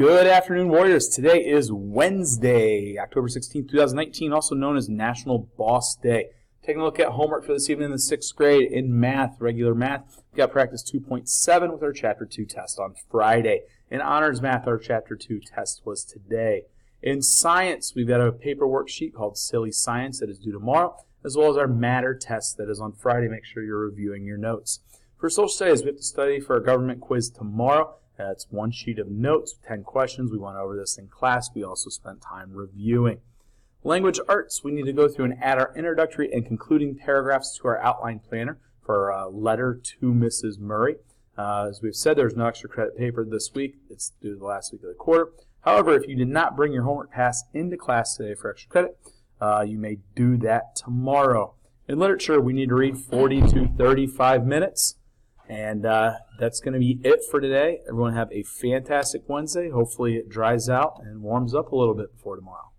Good afternoon, Warriors. Today is Wednesday, October 16th, 2019, also known as National Boss Day. Taking a look at homework for this evening in the 6th grade in math, regular math. We've got practice 2.7 with our Chapter 2 test on Friday. In honors math, our Chapter 2 test was today. In science, we've got a paper worksheet called Silly Science that is due tomorrow, as well as our Matter test that is on Friday. Make sure you're reviewing your notes. For social studies, we have to study for a government quiz tomorrow. That's one sheet of notes, 10 questions. We went over this in class. We also spent time reviewing. Language arts, we need to go through and add our introductory and concluding paragraphs to our outline planner for our letter to Mrs. Murray. As we've said, there's no extra credit paper this week. It's due to the last week of the quarter. However, if you did not bring your homework pass into class today for extra credit, you may do that tomorrow. In literature, we need to read 40 to 35 minutes. And that's going to be it for today. Everyone have a fantastic Wednesday. Hopefully it dries out and warms up a little bit before tomorrow.